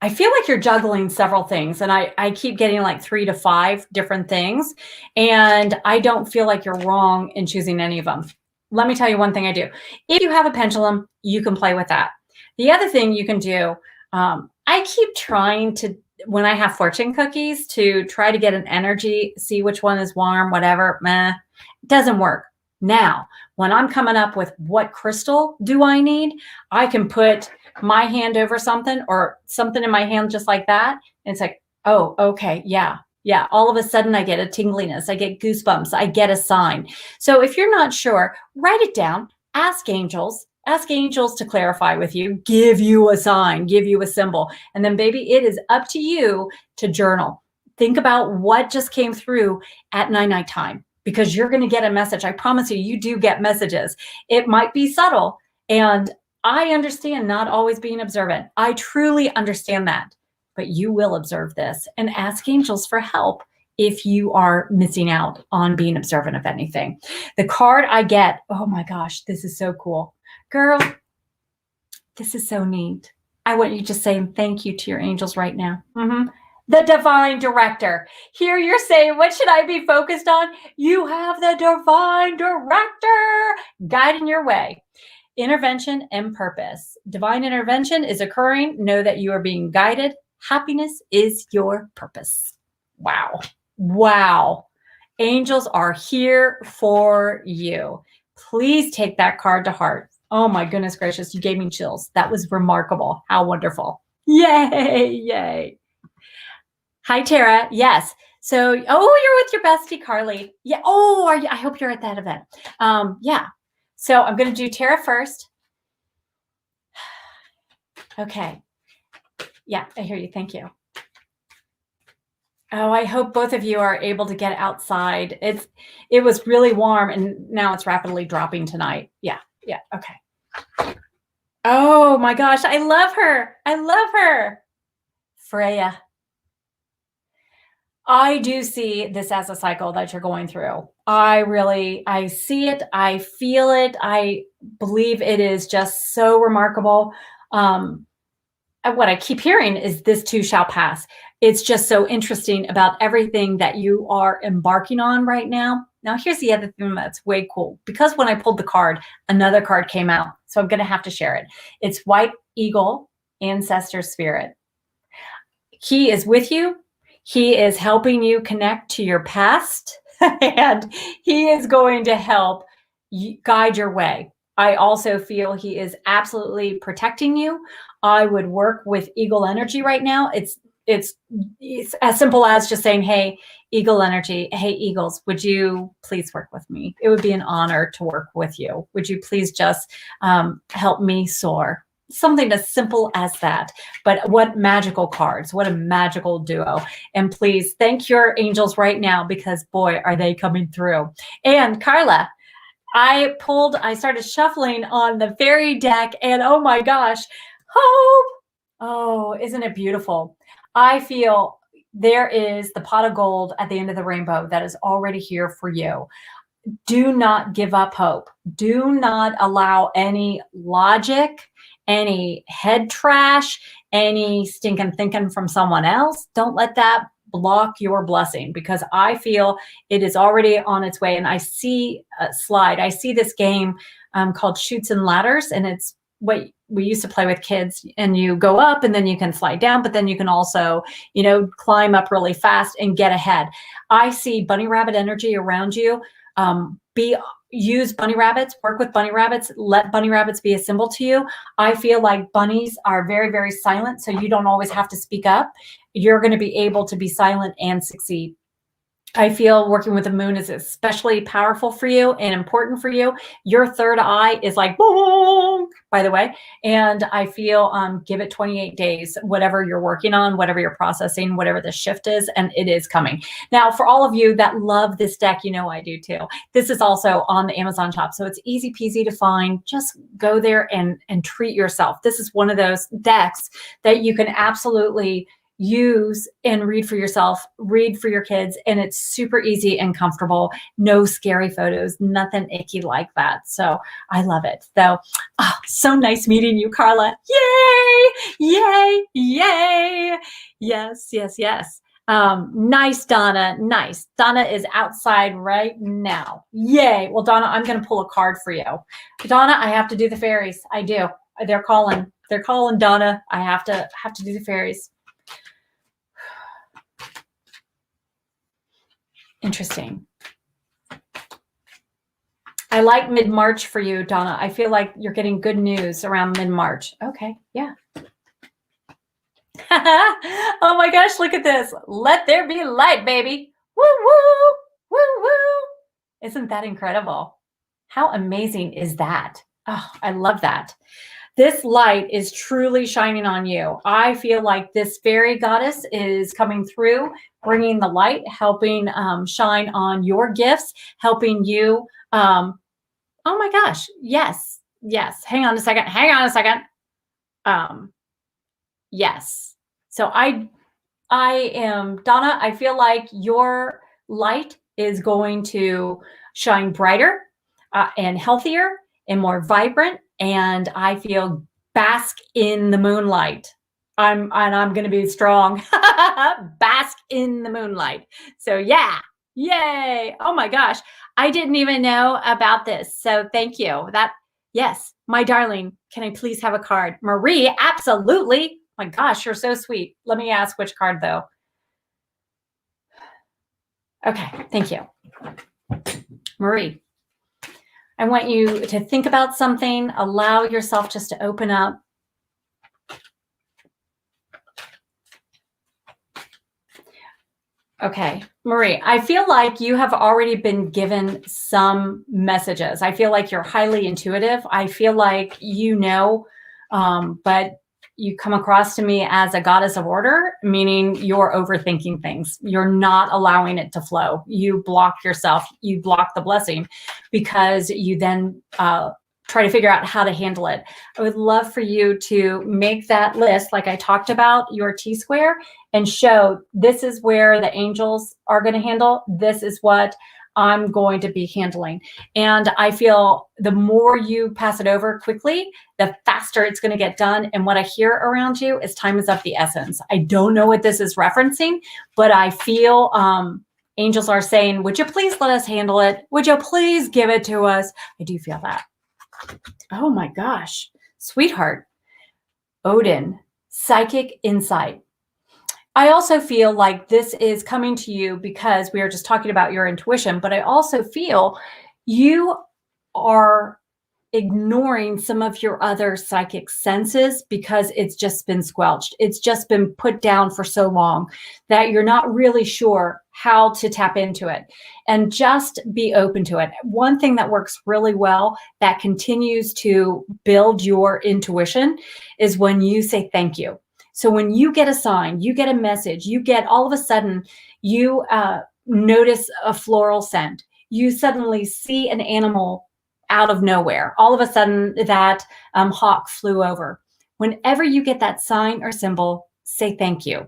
I feel like you're juggling several things, and I keep getting like 3 to 5 different things, and I don't feel like you're wrong in choosing any of them. Let me tell you one thing I do. If you have a pendulum, you can play with that. The other thing you can do, I keep trying to, when I have fortune cookies, to try to get an energy, see which one is warm, whatever, meh. It doesn't work. Now, when I'm coming up with what crystal do I need, I can put my hand over something, or something in my hand just like that. And it's like, oh, okay, yeah. All of a sudden I get a tingliness, I get goosebumps, I get a sign. So if you're not sure, write it down, ask angels to clarify with you, give you a sign, give you a symbol. And then, baby, it is up to you to journal. Think about what just came through at night time, because you're going to get a message. I promise you, you do get messages. It might be subtle, and I understand not always being observant. I truly understand that. But you will observe this and ask angels for help if you are missing out on being observant of anything. The card I get, oh my gosh, this is so cool. Girl, this is so neat. I want you just saying thank you to your angels right now. The divine director. Here you're saying, what should I be focused on? You have the divine director guiding your way. Intervention and purpose. Divine intervention is occurring. Know that you are being guided. Happiness is your purpose. Wow. Wow. Angels are here for you. Please take that card to heart. Oh my goodness gracious, you gave me chills. That was remarkable. How wonderful. Yay, yay. Hi, Tara. Yes. So, oh, you're with your bestie, Carly. Yeah. Oh, are you? I hope you're at that event. Yeah. So I'm going to do Tara first. Okay. Yeah, I hear you. Thank you. Oh, I hope both of you are able to get outside. It was really warm and now it's rapidly dropping tonight. Yeah. Yeah. Okay. Oh my gosh, I love her. I love her. Freya. I do see this as a cycle that you're going through. I see it. I feel it. I believe it is just so remarkable. And what I keep hearing is this too shall pass. It's just so interesting about everything that you are embarking on right now. Now, here's the other thing that's way cool. Because when I pulled the card, another card came out. So I'm going to have to share it. It's White Eagle, Ancestor Spirit. He is with you. He is helping you connect to your past. And he is going to help guide your way. I also feel he is absolutely protecting you. I would work with Eagle energy right now. It's as simple as just saying, hey, Eagle energy, hey, Eagles, would you please work with me? It would be an honor to work with you. Would you please just help me soar? Something as simple as that. But what magical cards, what a magical duo. And please thank your angels right now because boy, are they coming through. And Carla, I started shuffling on the fairy deck and oh my gosh, hope. Oh, isn't it beautiful? I feel there is the pot of gold at the end of the rainbow that is already here for you. Do not give up hope. Do not allow any logic, any head trash, any stinking thinking from someone else. Don't let that block your blessing because I feel it is already on its way. And I see a slide. I see this game called Chutes and Ladders, and it's what we used to play with kids, and you go up and then you can slide down, but then you can also, climb up really fast and get ahead. I see bunny rabbit energy around you. Use bunny rabbits, work with bunny rabbits, let bunny rabbits be a symbol to you. I feel like bunnies are very, very silent, so you don't always have to speak up. You're going to be able to be silent and succeed. I feel working with the moon is especially powerful for you and important for you. Your third eye is like, boom, by the way. And I feel give it 28 days, whatever you're working on, whatever you're processing, whatever the shift is, and it is coming. Now, for all of you that love this deck, I do too. This is also on the Amazon shop. So it's easy peasy to find. Just go there and treat yourself. This is one of those decks that you can absolutely use and read for yourself, read for your kids, and it's super easy and comfortable. No scary photos, nothing icky like that. So I love it. So nice meeting you, Carla. Yay, yay, yay. Yes, yes, yes. Nice, Donna. Nice. Donna is outside right now. Yay. Well, Donna, I'm going to pull a card for you. Donna, I have to do the fairies. I do. They're calling. They're calling, Donna. I have to do the fairies. Interesting. I like mid-March for you, Donna. I feel like you're getting good news around mid-March. Okay, yeah. Oh my gosh, look at this. Let there be light, baby. Woo, woo, woo, woo. Isn't that incredible? How amazing is that? Oh, I love that. This light is truly shining on you. I feel like this fairy goddess is coming through, bringing the light, helping shine on your gifts, helping you. Oh my gosh. Yes. Yes. Hang on a second. Yes. So I am, Donna, I feel like your light is going to shine brighter and healthier and more vibrant. And I feel bask in the moonlight. I'm going to be strong. Bask in the moonlight. So yeah. Yay. Oh my gosh. I didn't even know about this. So thank you. Yes, my darling, can I please have a card? Marie, absolutely. My gosh, you're so sweet. Let me ask which card though. Okay, thank you. Marie, I want you to think about something, allow yourself just to open up. Okay, Marie, I feel like you have already been given some messages. I feel like you're highly intuitive. I feel like you know, but you come across to me as a goddess of order, meaning you're overthinking things. You're not allowing it to flow. You block yourself. You block the blessing because you then try to figure out how to handle it. I would love for you to make that list, like I talked about, your T-square, and show this is where the angels are going to handle. This is what I'm going to be handling. And I feel the more you pass it over quickly, the faster it's going to get done. And what I hear around you is time is of the essence. I don't know what this is referencing, but I feel angels are saying, would you please let us handle it? Would you please give it to us? I do feel that. Oh my gosh, sweetheart. Odin, psychic insight. I also feel like this is coming to you because we are just talking about your intuition, but I also feel you are ignoring some of your other psychic senses because it's just been squelched. It's just been put down for so long that you're not really sure how to tap into it, and just be open to it. One thing that works really well that continues to build your intuition is when you say thank you. So when you get a sign, you get a message, you get all of a sudden, you notice a floral scent, you suddenly see an animal out of nowhere. All of a sudden, that hawk flew over. Whenever you get that sign or symbol, say thank you.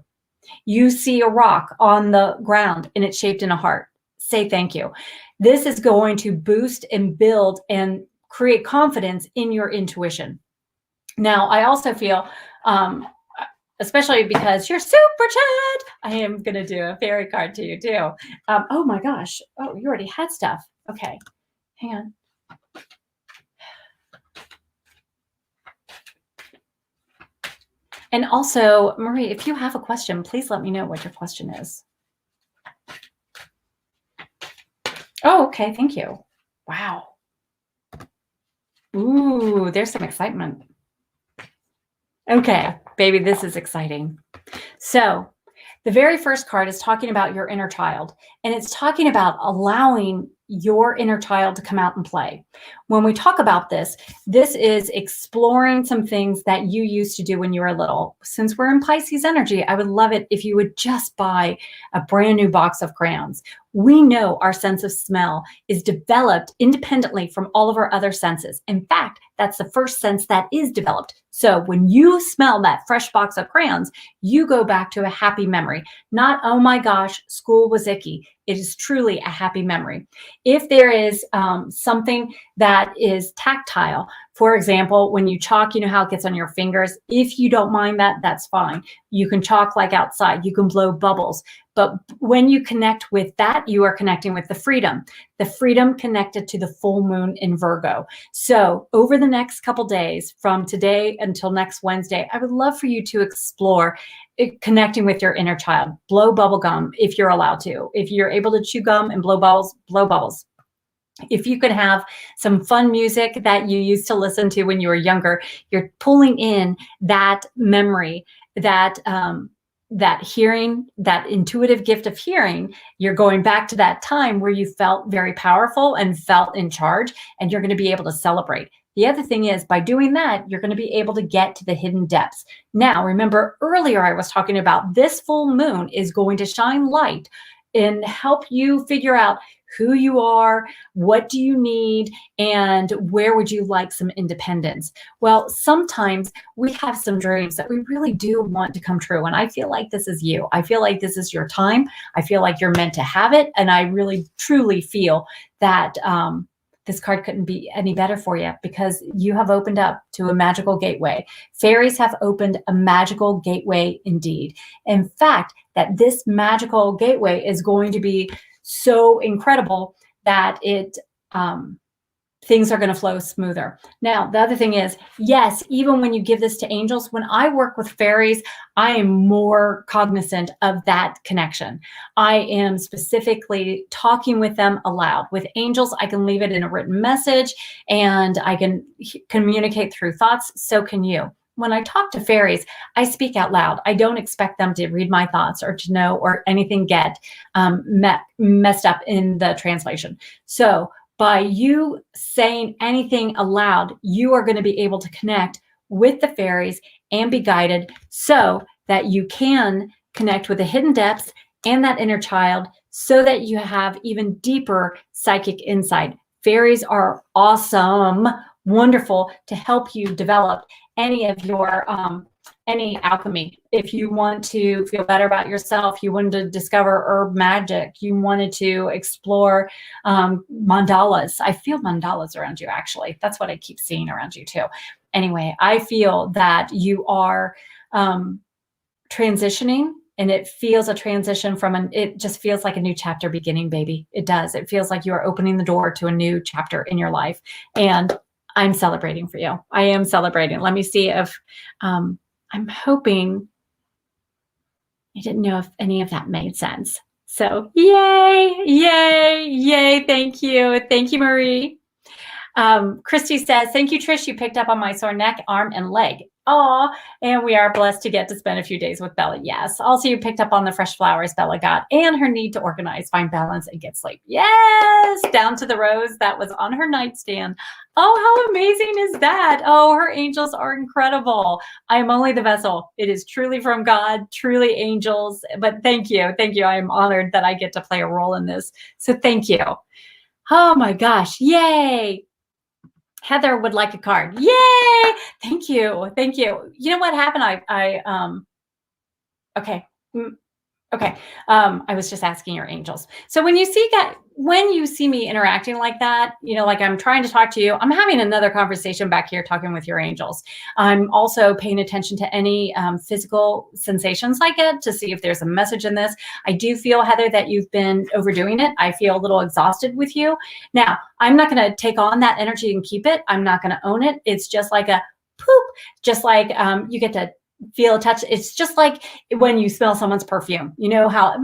You see a rock on the ground and it's shaped in a heart, say thank you. This is going to boost and build and create confidence in your intuition. Now, I also feel, especially because you're super chat, I am going to do a fairy card to you too. Oh my gosh. Oh, you already had stuff. Okay, hang on. And also, Marie, if you have a question, please let me know what your question is. Oh, okay. Thank you. Wow. Ooh, there's some excitement. Okay, baby, this is exciting. So the very first card is talking about your inner child, and it's talking about allowing your inner child to come out and play. When we talk about this, this is exploring some things that you used to do when you were little. Since we're in Pisces energy, I would love it if you would just buy a brand new box of crayons. We know our sense of smell is developed independently from all of our other senses. In fact, that's the first sense that is developed. So when you smell that fresh box of crayons, you go back to a happy memory. Not, oh my gosh, school was icky. It is truly a happy memory. If there is something that is tactile, for example, when you chalk, you know how it gets on your fingers. If you don't mind that, that's fine. You can chalk like outside. You can blow bubbles. But when you connect with that, you are connecting with the freedom connected to the full moon in Virgo. So over the next couple days, from today until next Wednesday, I would love for you to explore connecting with your inner child. Blow bubble gum if you're allowed to. If you're able to chew gum and blow bubbles, blow bubbles. If you could have some fun music that you used to listen to when you were younger, you're pulling in that memory, that hearing, that intuitive gift of hearing. You're going back to that time where you felt very powerful and felt in charge, and you're going to be able to celebrate. The other thing is, by doing that, you're going to be able to get to the hidden depths. Now, remember earlier I was talking about this full moon is going to shine light and help you figure out who you are, what do you need, and where would you like some independence? Well, sometimes we have some dreams that we really do want to come true. And I feel like this is you. I feel like this is your time. I feel like you're meant to have it. And I really, truly feel that this card couldn't be any better for you because you have opened up to a magical gateway. Fairies have opened a magical gateway indeed. In fact, that this magical gateway is going to be so incredible that it things are going to flow smoother. Now, the other thing is, yes, even when you give this to angels, when I work with fairies, I am more cognizant of that connection. I am specifically talking with them aloud. With angels, I can leave it in a written message and I can communicate through thoughts. So can you. When I talk to fairies, I speak out loud. I don't expect them to read my thoughts or to know or anything get messed up in the translation. So by you saying anything aloud, you are going to be able to connect with the fairies and be guided so that you can connect with the hidden depths and that inner child so that you have even deeper psychic insight. Fairies are awesome, wonderful to help you develop any of your any alchemy. If you want to feel better about yourself, you wanted to discover herb magic, you wanted to explore mandalas. I feel mandalas around you, actually. That's what I keep seeing around you too. Anyway, I feel that you are transitioning, and it feels a transition from it just feels like a new chapter beginning, baby. It does. It feels like you are opening the door to a new chapter in your life. And I'm celebrating for you. I am celebrating. Let me see if I'm hoping, I didn't know if any of that made sense. So yay, yay, yay. Thank you. Thank you, Marie. Christy says, thank you, Trish. You picked up on my sore neck, arm, and leg. Aw, and we are blessed to get to spend a few days with Bella. Yes. Also, you picked up on the fresh flowers Bella got and her need to organize, find balance, and get sleep. Yes. Down to the rose that was on her nightstand. Oh, how amazing is that? Oh, her angels are incredible. I am only the vessel. It is truly from God, truly angels. But thank you. Thank you. I am honored that I get to play a role in this. So thank you. Oh my gosh. Yay. Heather would like a card. Yay! Thank you. Thank you. You know what happened? Okay. Okay. I was just asking your angels. So when you see me interacting like that, like I'm trying to talk to you, I'm having another conversation back here talking with your angels. I'm also paying attention to any physical sensations I get to see if there's a message in this. I do feel, Heather, that you've been overdoing it. I feel a little exhausted with you. Now, I'm not going to take on that energy and keep it. I'm not going to own it. It's just like a poop, just like you get to feel a touch. It's just like when you smell someone's perfume. You know how,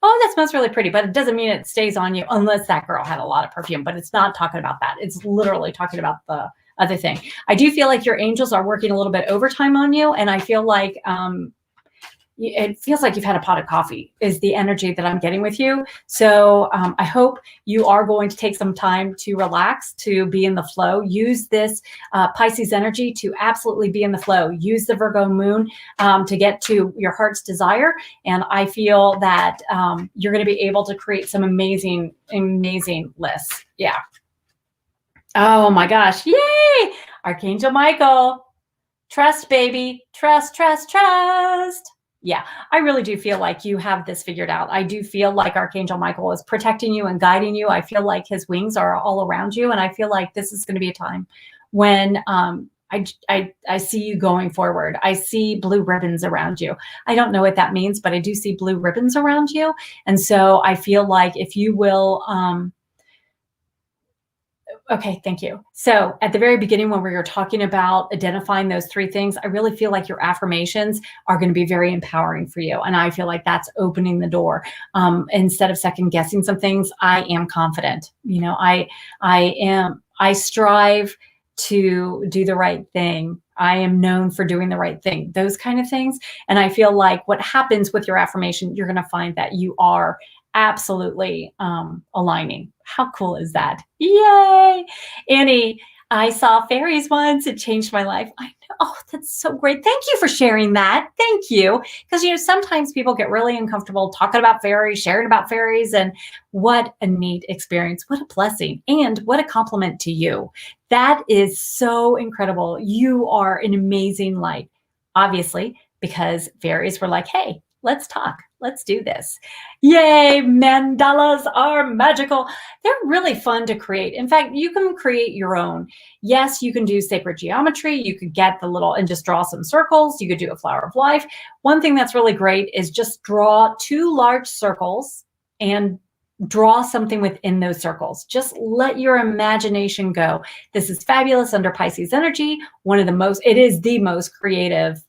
oh, that smells really pretty, but it doesn't mean it stays on you unless that girl had a lot of perfume. But it's not talking about that. It's literally talking about the other thing. I do feel like your angels are working a little bit overtime on you, and I feel like it feels like you've had a pot of coffee is the energy that I'm getting with you. So I hope you are going to take some time to relax, to be in the flow. Use this Pisces energy to absolutely be in the flow. Use the Virgo moon to get to your heart's desire. And I feel that you're going to be able to create some amazing, amazing lists. Yeah. Oh my gosh. Yay. Archangel Michael. Trust, baby. Trust, trust, trust. Yeah, I really do feel like you have this figured out. I do feel like Archangel Michael is protecting you and guiding you. I feel like his wings are all around you. And I feel like this is going to be a time when I see you going forward. I see blue ribbons around you. I don't know what that means, but I do see blue ribbons around you. And so I feel like if you will, okay, thank you. So at the very beginning, when we were talking about identifying those three things, I really feel like your affirmations are going to be very empowering for you. And I feel like that's opening the door. Instead of second guessing some things, I am confident. I strive to do the right thing. I am known for doing the right thing, those kind of things. And I feel like what happens with your affirmation, you're going to find that you are absolutely aligning. How cool is that? Yay! Annie, I saw fairies once. It changed my life. I know. Oh, that's so great. Thank you for sharing that. Thank you. Because, sometimes people get really uncomfortable talking about fairies, sharing about fairies, and what a neat experience. What a blessing. And what a compliment to you. That is so incredible. You are an amazing light, obviously, because fairies were like, hey, let's talk. Let's do this. Yay, mandalas are magical. They're really fun to create. In fact, you can create your own. Yes, you can do sacred geometry. You could get the little and just draw some circles. You could do a flower of life. One thing that's really great is just draw 2 large circles and draw something within those circles. Just let your imagination go. This is fabulous under Pisces energy. It is the most creative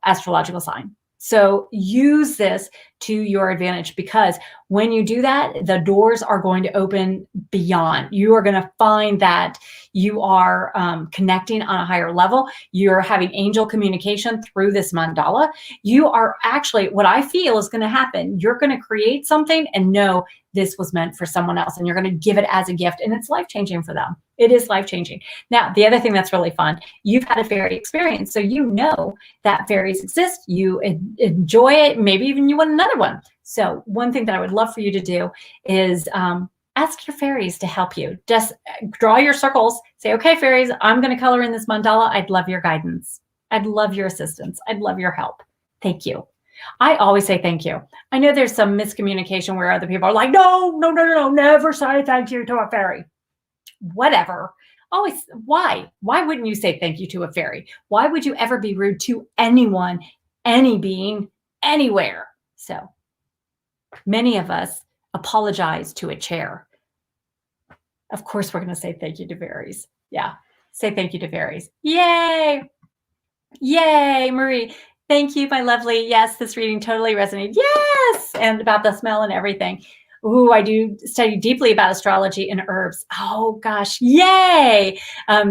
astrological sign. So use this to your advantage, because when you do that, the doors are going to open beyond. You are going to find that you are connecting on a higher level. You're having angel communication through this mandala. You are actually, what I feel is going to happen, you're going to create something and know this was meant for someone else, and you're going to give it as a gift, and it's life-changing for them. It is life-changing. Now, the other thing that's really fun, you've had a fairy experience, so you know that fairies exist. You enjoy it. Maybe even you want another one. So one thing that I would love for you to do is ask your fairies to help you. Just draw your circles. Say, okay, fairies, I'm going to color in this mandala. I'd love your guidance. I'd love your assistance. I'd love your help. Thank you. I always say thank you. I know there's some miscommunication where other people are like, no, never say thank you to a fairy. Whatever. Always, why? Why wouldn't you say thank you to a fairy? Why would you ever be rude to anyone, any being, anywhere? So many of us apologize to a chair. Of course, we're going to say thank you to fairies. Yeah. Say thank you to fairies. Yay. Yay, Marie. Thank you, my lovely. Yes, this reading totally resonated. Yes. And about the smell and everything. Ooh, I do study deeply about astrology and herbs. Oh gosh, yay.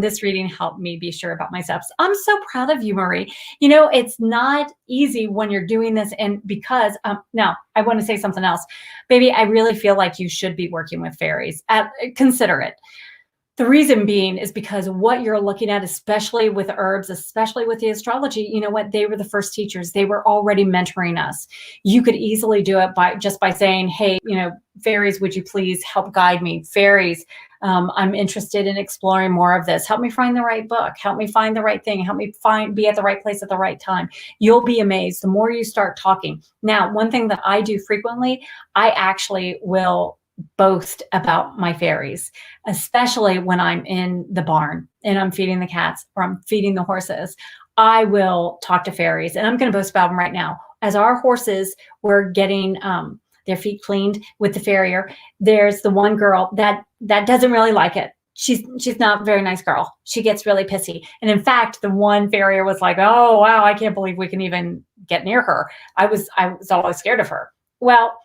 This reading helped me be sure about myself. So I'm so proud of you, Marie. You know, it's not easy when you're doing this. And because, now I want to say something else. Baby, I really feel like you should be working with fairies. Consider it. The reason being is because what you're looking at, especially with herbs, especially with the astrology, you know what? They were the first teachers. They were already mentoring us. You could easily do it by saying, hey, you know, fairies, would you please help guide me? Fairies, I'm interested in exploring more of this. Help me find the right book. Help me find the right thing. Help me be at the right place at the right time. You'll be amazed the more you start talking. Now, one thing that I do frequently, I actually will boast about my fairies, especially when I'm in the barn and I'm feeding the cats or I'm feeding the horses. I will talk to fairies, and I'm going to boast about them right now. As our horses were getting their feet cleaned with the farrier, there's the one girl that doesn't really like it. She's not a very nice girl. She gets really pissy. And in fact, the one farrier was like, oh, wow, I can't believe we can even get near her. I was always scared of her. Well,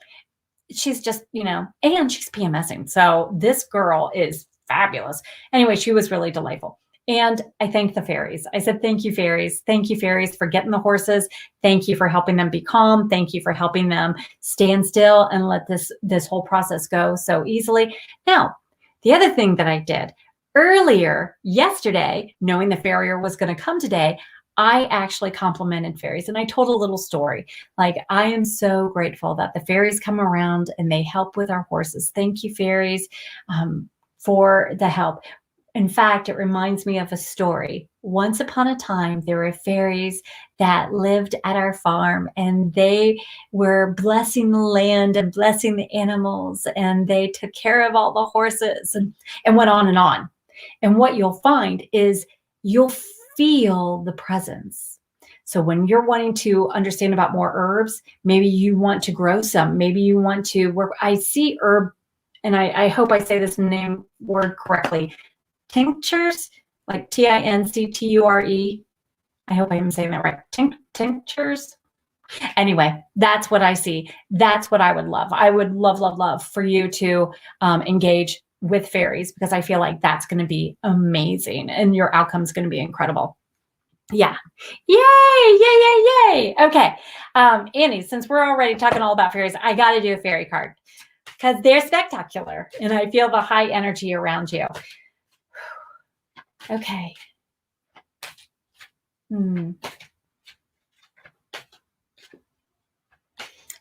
she's just, you know, and she's PMSing. So this girl is fabulous. Anyway, she was really delightful. And I thanked the fairies. I said, thank you, fairies. Thank you, fairies, for getting the horses. Thank you for helping them be calm. Thank you for helping them stand still and let this whole process go so easily. Now, the other thing that I did earlier yesterday, knowing the farrier was going to come today, I actually complimented fairies, and I told a little story. Like, I am so grateful that the fairies come around and they help with our horses. Thank you, fairies, for the help. In fact, it reminds me of a story. Once upon a time, there were fairies that lived at our farm, and they were blessing the land and blessing the animals, and they took care of all the horses and went on and on. And what you'll find is you'll feel the presence. So when you're wanting to understand about more herbs, maybe you want to grow some, maybe you want to work. I see herb, and I hope I say this word correctly, tinctures, like Tincture. I hope I'm saying that right. Tinctures. Anyway, that's what I see. That's what I would love. I would love for you to engage with fairies, because I feel like that's going to be amazing and your outcome is going to be incredible. Yeah. Yay. Okay. Annie, since we're already talking all about fairies, I got to do a fairy card because they're spectacular and I feel the high energy around you. Okay.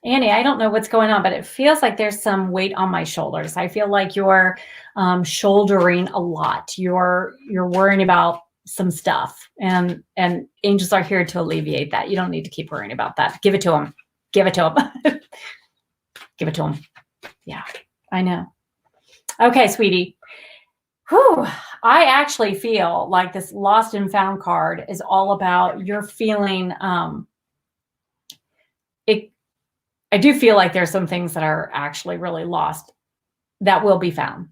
Annie, I don't know what's going on, but it feels like there's some weight on my shoulders. I feel like you're shouldering a lot. You're worrying about some stuff, and angels are here to alleviate that. You don't need to keep worrying about that. Give it to them. Give it to them. Give it to them. Yeah, I know. Okay, sweetie. Whew. I actually feel like this lost and found card is all about your feeling. I do feel like there's some things that are actually really lost. that will be found.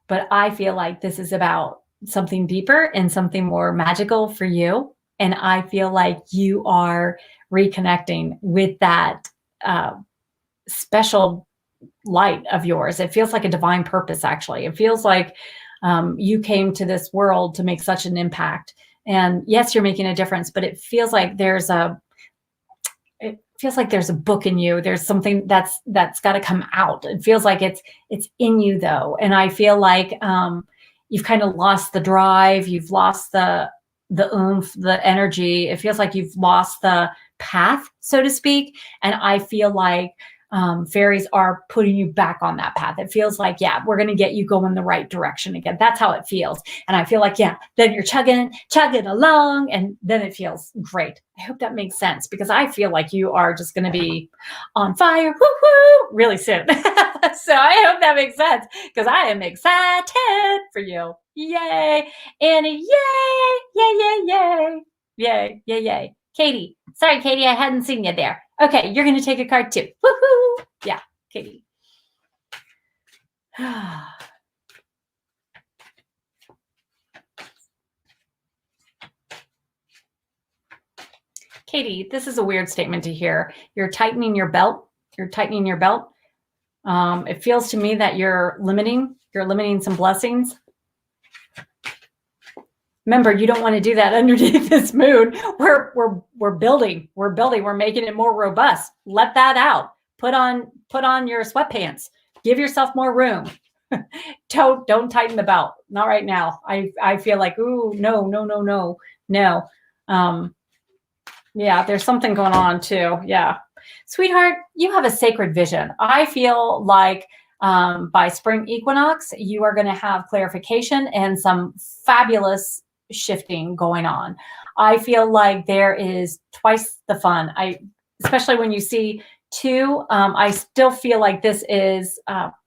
But I feel like this is about something deeper and something more magical for you. And I feel like you are reconnecting with that special light of yours. It feels like a divine purpose, actually. It feels like you came to this world to make such an impact. And yes, you're making a difference, but it feels like there's a book in you. There's something that's got to come out. It feels like it's in you, though. And I feel like you've kind of lost the drive. You've lost the oomph, the energy. It feels like you've lost the path, so to speak. And I feel like fairies are putting you back on that path. It feels like, yeah, we're going to get you going the right direction again. That's how it feels. And I feel like, yeah, then you're chugging along, and then it feels great. I hope that makes sense, because I feel like you are just going to be on fire, woo-hoo, really soon. So I hope that makes sense, because I am excited for you. Yay. Annie, yay, yay, yay, yay, yay, yay, yay. Katie, sorry, Katie, I hadn't seen you there. Okay, you're going to take a card too. Woohoo! Yeah, Katie. Katie, this is a weird statement to hear. You're tightening your belt. You're tightening your belt. It feels to me that you're limiting some blessings. Remember, you don't want to do that underneath this moon. We're building. We're making it more robust. Let that out. Put on your sweatpants. Give yourself more room. Don't tighten the belt. Not right now. I feel like, ooh, no. Yeah, there's something going on too. Yeah. Sweetheart, you have a sacred vision. I feel like by spring equinox, you are going to have clarification and some fabulous shifting going on. I feel like there is twice the fun. Especially when you see two, I still feel like this is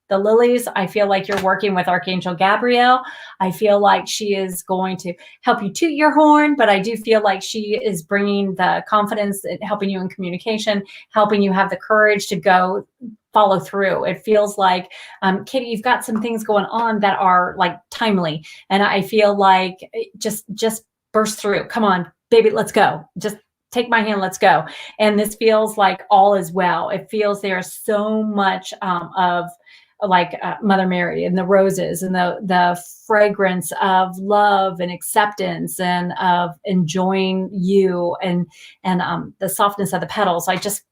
the lilies. I feel like you're working with Archangel Gabrielle. I feel like she is going to help you toot your horn, but I do feel like she is bringing the confidence, helping you in communication, helping you have the courage to go follow through. It feels like, Kitty, you've got some things going on that are like timely. And I feel like just burst through. Come on, baby, let's go. Just take my hand, let's go. And this feels like all is well. It feels there's so much of like Mother Mary and the roses and the fragrance of love and acceptance and of enjoying you and the softness of the petals.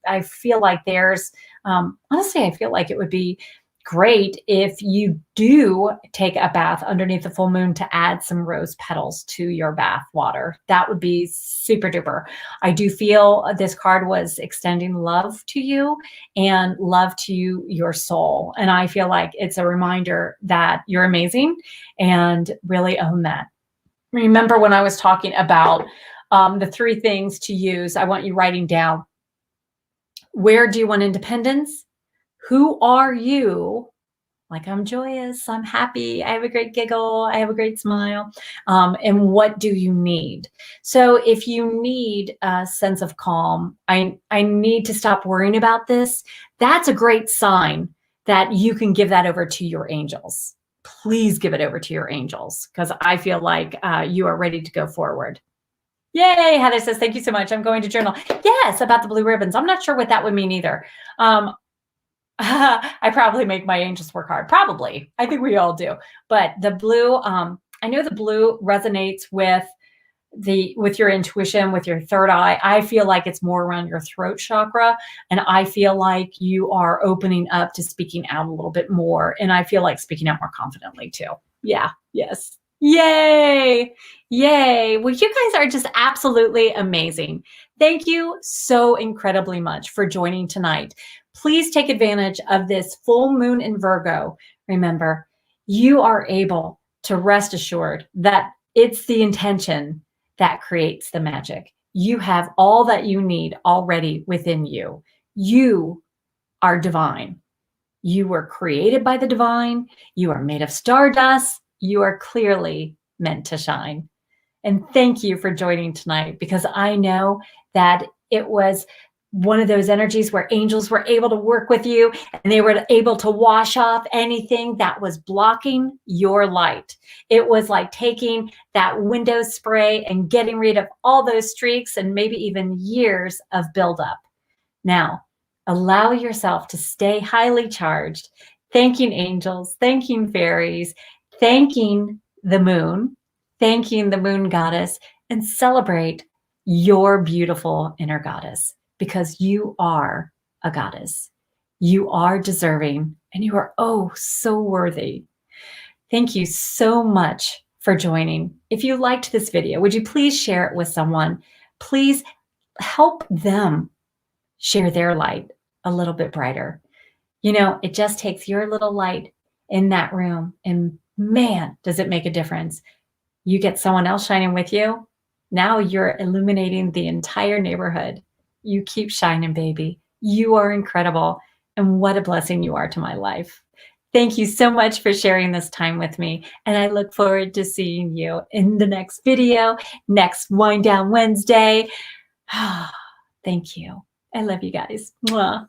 I feel like there's honestly, I feel like it would be great if you do take a bath underneath the full moon to add some rose petals to your bath water. That would be super duper. I do feel this card was extending love to you and love to your soul. And I feel like it's a reminder that you're amazing and really own that. Remember when I was talking about the 3 things to use, I want you writing down, where do you want independence? Who are you? Like, I'm joyous, I'm happy, I have a great giggle, I have a great smile. And what do you need? So if you need a sense of calm, I need to stop worrying about this, that's a great sign that you can give that over to your angels. Please give it over to your angels, because I feel like you are ready to go forward. Yay, Heather says, thank you so much. I'm going to journal. Yes, about the blue ribbons. I'm not sure what that would mean either. I probably make my angels work hard. Probably. I think we all do. But the blue, I know the blue resonates with your intuition, with your third eye. I feel like it's more around your throat chakra. And I feel like you are opening up to speaking out a little bit more. And I feel like speaking out more confidently too. Yeah. Yes. Yay. Yay. Well, you guys are just absolutely amazing. Thank you so incredibly much for joining tonight. Please take advantage of this full moon in Virgo. Remember, you are able to rest assured that it's the intention that creates the magic. You have all that you need already within you. You are divine. You were created by the divine. You are made of stardust. You are clearly meant to shine. And thank you for joining tonight, because I know that it was one of those energies where angels were able to work with you and they were able to wash off anything that was blocking your light. It was like taking that window spray and getting rid of all those streaks and maybe even years of buildup. Now, allow yourself to stay highly charged, thanking angels, thanking fairies, thanking the moon goddess, and celebrate your beautiful inner goddess, because you are a goddess. You are deserving and you are oh so worthy. Thank you so much for joining. If you liked this video, would you please share it with someone? Please help them share their light a little bit brighter. You know, it just takes your little light in that room, and man, does it make a difference. You get someone else shining with you. Now you're illuminating the entire neighborhood. You keep shining, baby. You are incredible. And what a blessing you are to my life. Thank you so much for sharing this time with me. And I look forward to seeing you in the next video, next Wind Down Wednesday. Thank you. I love you guys. Mwah.